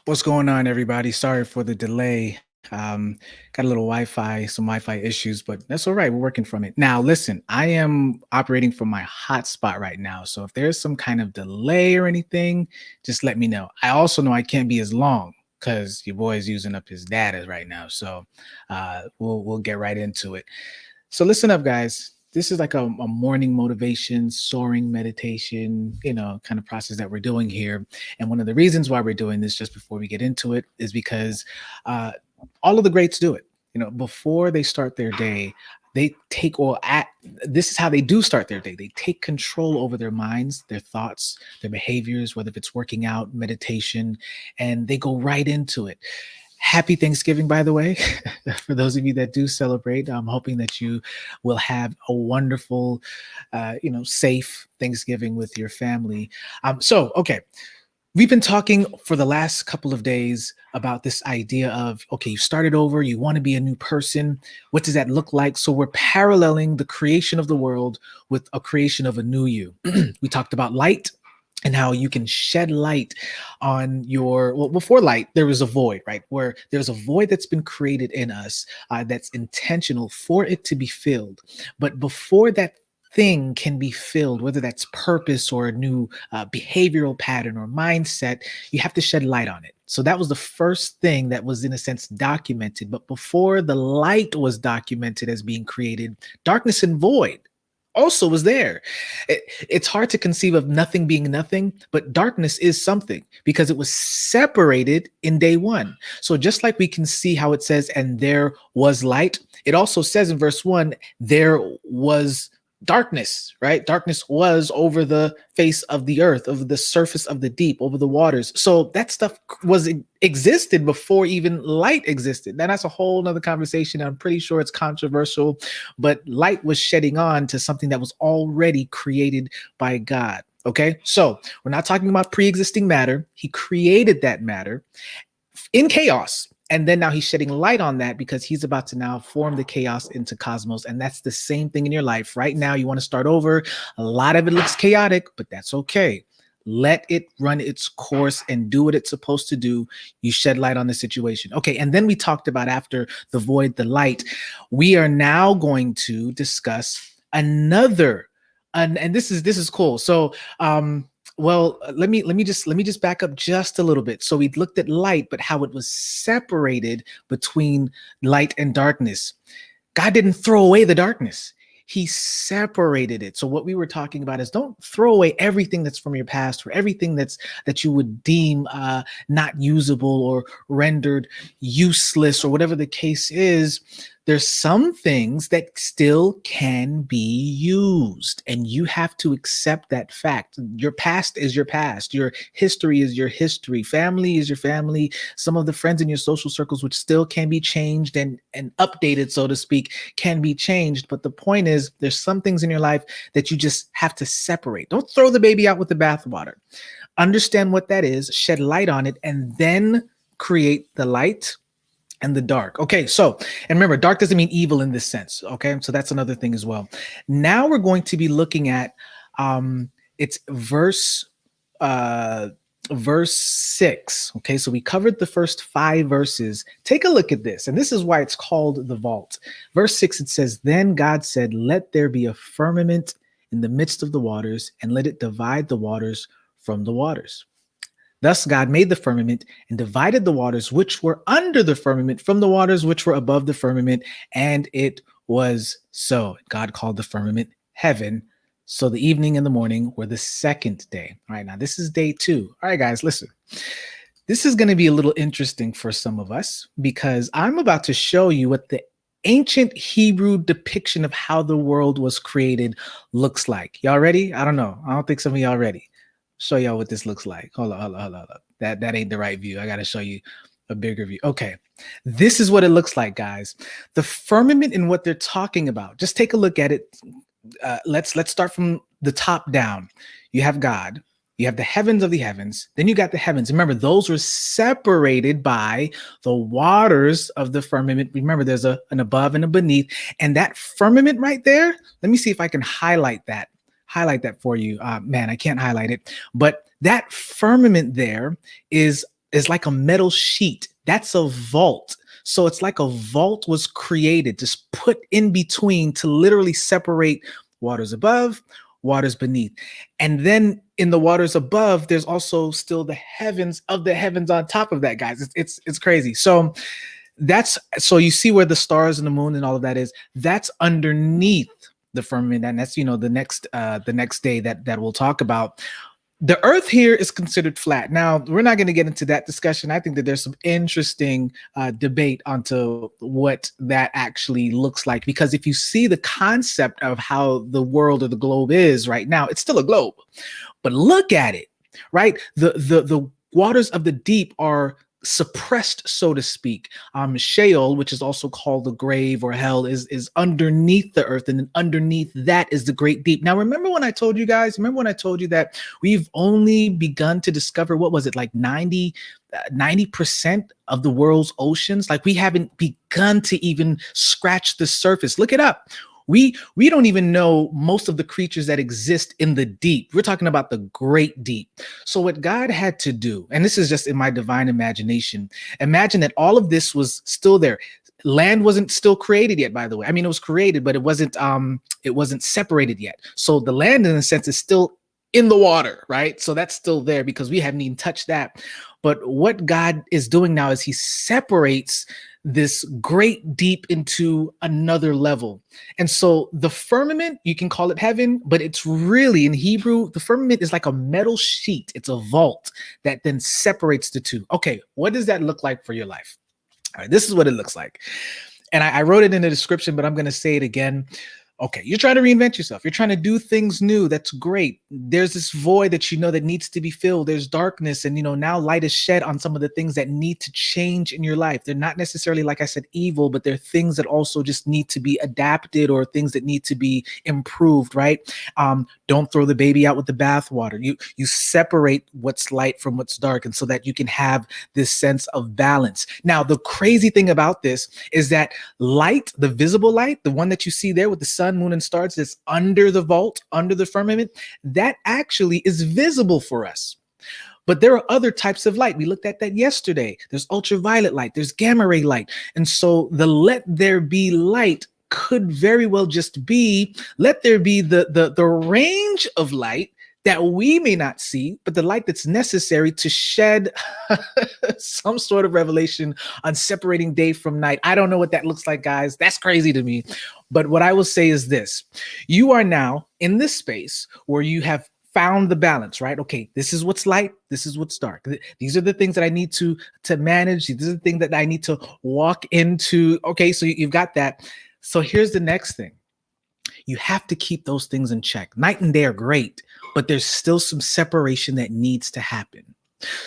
What's going on, everybody? Sorry for the delay. Got a little some Wi-Fi issues, but that's all right. We're working from it. Now, listen, I am operating from my hotspot right now. So if there's some kind of delay or anything, just let me know. I also know I can't be as long because your boy is using up his data right now. So we'll get right into it. So listen up, guys. This is like a morning motivation, soaring meditation, kind of process that we're doing here. And one of the reasons why we're doing this, just before we get into it, is because uh, all of the greats do it. Before they start their day, they take or at this is how they do start their day. They take control over their minds, their thoughts, their behaviors, whether it's working out, meditation, and they go right into it. Happy Thanksgiving, by the way, for those of you that do celebrate. I'm hoping that you will have a wonderful, safe Thanksgiving with your family. Okay, we've been talking for the last couple of days about this idea of, okay, you started over, you want to be a new person. What does that look like? So we're paralleling the creation of the world with a creation of a new you. We talked about light and how you can shed light on before light there was a void, right? Where there's a void that's been created in us, that's intentional for it to be filled. But before that thing can be filled, whether that's purpose or a new behavioral pattern or mindset, you have to shed light on it. So that was the first thing that was, in a sense, documented. But before the light was documented as being created, darkness and void also was there. It's hard to conceive of nothing being nothing, but darkness is something because it was separated in day one. So just like we can see how it says, and there was light, it also says in verse 1, there was darkness, right? Darkness was over the face of the earth, over the surface of the deep, over the waters. So that stuff existed before even light existed. Now that's a whole nother conversation. I'm pretty sure it's controversial, but light was shedding on to something that was already created by God. Okay, so we're not talking about pre-existing matter. He created that matter in chaos. And then now he's shedding light on that because he's about to now form the chaos into cosmos. And that's the same thing in your life. Right now, you want to start over. A lot of it looks chaotic, but that's okay. Let it run its course and do what it's supposed to do. You shed light on the situation. Okay, and then we talked about, after the void, the light. We are now going to discuss another, and this is cool. So let me just back up just a little bit. So we looked at light, but how it was separated between light and darkness. God didn't throw away the darkness. He separated it. So what we were talking about is, don't throw away everything that's from your past, or everything that you would deem not usable or rendered useless, or whatever the case is. There's some things that still can be used, and you have to accept that fact. Your past is your past. Your history is your history. Family is your family. Some of the friends in your social circles, which still can be changed and updated, so to speak, can be changed. But the point is, there's some things in your life that you just have to separate. Don't throw the baby out with the bathwater. Understand what that is, shed light on it, and then create the light and the dark. Okay, so, and remember, dark doesn't mean evil in this sense. Okay, so that's another thing as well. Now we're going to be looking at it's verse 6. Okay, so we covered the first 5 verses. Take a look at this, and this is why it's called the vault. Verse 6, it says, "Then God said, let there be a firmament in the midst of the waters, and let it divide the waters from the waters. Thus God made the firmament and divided the waters which were under the firmament from the waters which were above the firmament, and it was so. God called the firmament heaven. So the evening and the morning were the second day." All right, now this is day 2. All right, guys, listen. This is going to be a little interesting for some of us, because I'm about to show you what the ancient Hebrew depiction of how the world was created looks like. Y'all ready? I don't know. I don't think some of y'all ready. Show y'all what this looks like. Hold on. That ain't the right view. I got to show you a bigger view. Okay. This is what it looks like, guys. The firmament and what they're talking about. Just take a look at it. Let's start from the top down. You have God. You have the heavens of the heavens. Then you got the heavens. Remember, those were separated by the waters of the firmament. Remember, there's an above and a beneath. And that firmament right there, let me see if I can highlight that for you. Man, I can't highlight it. But that firmament there is is like a metal sheet. That's a vault. So it's like a vault was created, just put in between to literally separate waters above, waters beneath. And then in the waters above, there's also still the heavens of the heavens on top of that, guys. It's crazy. So that's so you see where the stars and the moon and all of that is. That's underneath the firmament, and that's the next day that we'll talk about. The earth here is considered flat. Now, we're not going to get into that discussion. I think that there's some interesting debate onto what that actually looks like, because if you see the concept of how the world or the globe is right now, it's still a globe. But look at it, right? The waters of the deep are suppressed, so to speak. Sheol, which is also called the grave or hell, is underneath the earth, and then underneath that is the great deep. Now, remember when I told you guys? Remember when I told you that we've only begun to discover, what was it, like 90% of the world's oceans? Like, we haven't begun to even scratch the surface. Look it up. We don't even know most of the creatures that exist in the deep. We're talking about the great deep. So what God had to do, and this is just in my divine imagination, imagine that all of this was still there. Land wasn't still created yet, by the way. I mean, it was created, but it wasn't separated yet. So the land, in a sense, is still in the water, right? So that's still there because we haven't even touched that. But what God is doing now is he separates this great deep into another level. And so the firmament, you can call it heaven, but it's really, in Hebrew, the firmament is like a metal sheet. It's a vault that then separates the two. Okay, what does that look like for your life? All right, this is what it looks like. And I wrote it in the description, but I'm going to say it again. Okay, you're trying to reinvent yourself. You're trying to do things new. That's great. There's this void that you know that needs to be filled. There's darkness, and now light is shed on some of the things that need to change in your life. They're not necessarily, like I said, evil, but they're things that also just need to be adapted, or things that need to be improved, right? Don't throw the baby out with the bathwater. You separate what's light from what's dark, and so that you can have this sense of balance. Now, the crazy thing about this is that light, the visible light, the one that you see there with the sun, moon, and stars, that's under the vault, under the firmament, that actually is visible for us. But there are other types of light. We looked at that yesterday. There's ultraviolet light, there's gamma ray light. And so the let there be light could very well just be, let there be the range of light that we may not see, but the light that's necessary to shed some sort of revelation on separating day from night. I don't know what that looks like, guys. That's crazy to me. But what I will say is this: you are now in this space where you have found the balance, right? Okay, this is what's light, this is what's dark. These are the things that I need to manage. These are the things that I need to walk into. Okay, so you've got that. So here's the next thing. You have to keep those things in check. Night and day are great, but there's still some separation that needs to happen.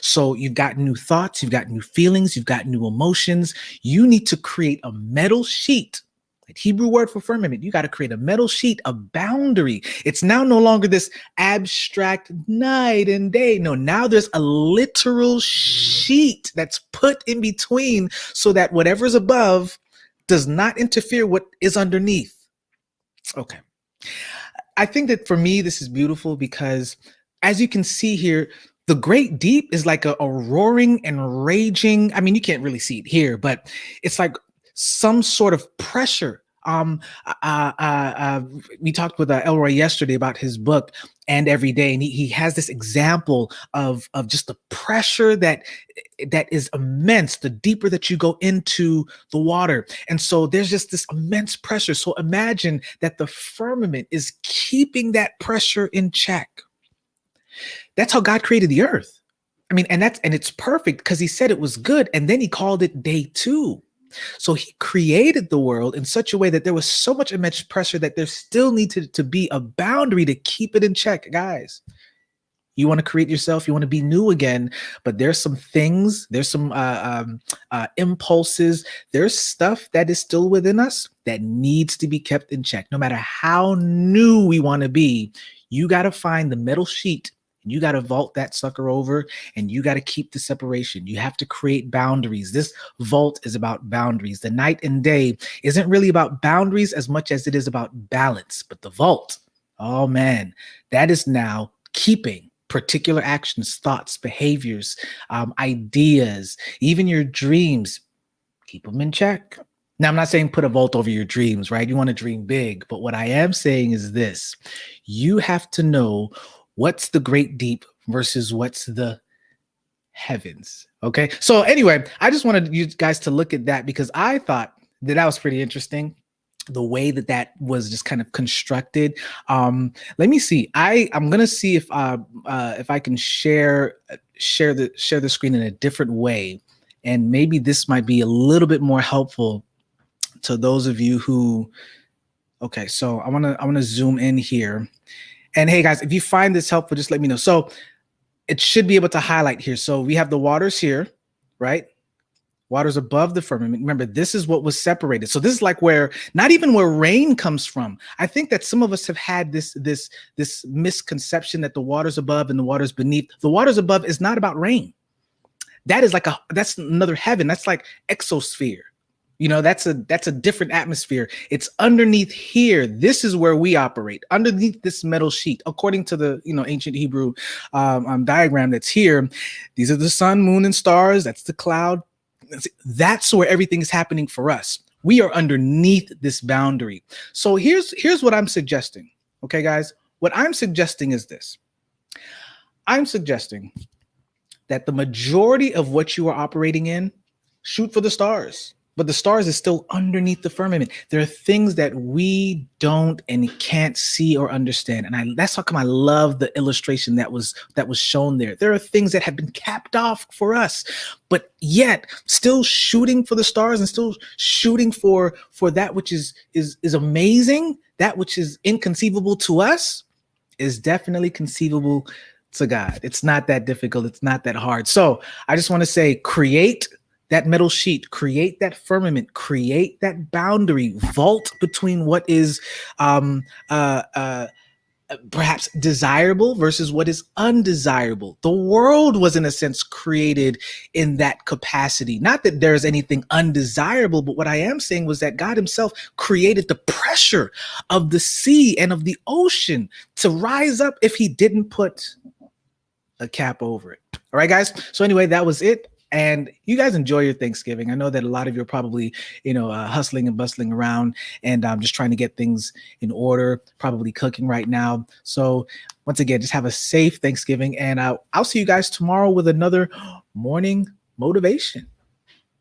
So you've got new thoughts, you've got new feelings, you've got new emotions. You need to create a metal sheet. The Hebrew word for firmament, you got to create a metal sheet, a boundary. It's now no longer this abstract night and day. No, now there's a literal sheet that's put in between so that whatever's above does not interfere with what is underneath. Okay. I think that for me, this is beautiful because, as you can see here, the great deep is like a roaring and raging. I mean, you can't really see it here, but it's like some sort of pressure. We talked with Elroy yesterday about his book And Every Day, and he has this example of just the pressure that is immense the deeper that you go into the water. And so there's just this immense pressure. So imagine that the firmament is keeping that pressure in check. That's how God created the earth. I mean, and it's perfect because he said it was good, and then he called it day 2. So he created the world in such a way that there was so much immense pressure that there still needed to be a boundary to keep it in check. Guys, you want to create yourself, you want to be new again, but there's some things, there's some impulses, there's stuff that is still within us that needs to be kept in check. No matter how new we want to be, you got to find the metal sheet. You got to vault that sucker over, and you got to keep the separation. You have to create boundaries. This vault is about boundaries. The night and day isn't really about boundaries as much as it is about balance. But the vault, oh man, that is now keeping particular actions, thoughts, behaviors, ideas, even your dreams, keep them in check. Now, I'm not saying put a vault over your dreams, right? You want to dream big. But what I am saying is this: you have to know what's the great deep versus what's the heavens. Okay. So, anyway, I just wanted you guys to look at that because I thought that that was pretty interesting, the way that that was just kind of constructed. Let me see. I'm gonna see if I can share the screen in a different way, and maybe this might be a little bit more helpful to those of you who. Okay, so I wanna zoom in here, and hey guys, if you find this helpful, just let me know. So it should be able to highlight here. So we have the waters here, right? Waters above the firmament. Remember, this is what was separated. So this is like where, not even where rain comes from. I think that some of us have had this misconception that the waters above and the waters beneath. The waters above is not about rain. That is that's another heaven. That's like exosphere. That's a different atmosphere. It's underneath here. This is where we operate, underneath this metal sheet. According to the ancient Hebrew diagram that's here, these are the sun, moon, and stars. That's the cloud. That's where everything is happening for us. We are underneath this boundary. So here's what I'm suggesting. Okay, guys, what I'm suggesting is this. I'm suggesting that the majority of what you are operating in, shoot for the stars. But the stars is still underneath the firmament. There are things that we don't and can't see or understand. And that's how come I love the illustration that was shown there. There are things that have been capped off for us, but yet still shooting for the stars and still shooting for that which is amazing, that which is inconceivable to us is definitely conceivable to God. It's not that difficult. It's not that hard. So I just want to say, create that metal sheet, create that firmament, create that boundary, vault between what is perhaps desirable versus what is undesirable. The world was, in a sense, created in that capacity. Not that there's anything undesirable, but what I am saying was that God himself created the pressure of the sea and of the ocean to rise up if he didn't put a cap over it. All right, guys. So anyway, that was it. And you guys enjoy your Thanksgiving. I know that a lot of you are probably, hustling and bustling around and just trying to get things in order, probably cooking right now. So once again, just have a safe Thanksgiving. And I'll see you guys tomorrow with another morning motivation.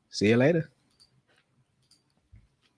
See you later.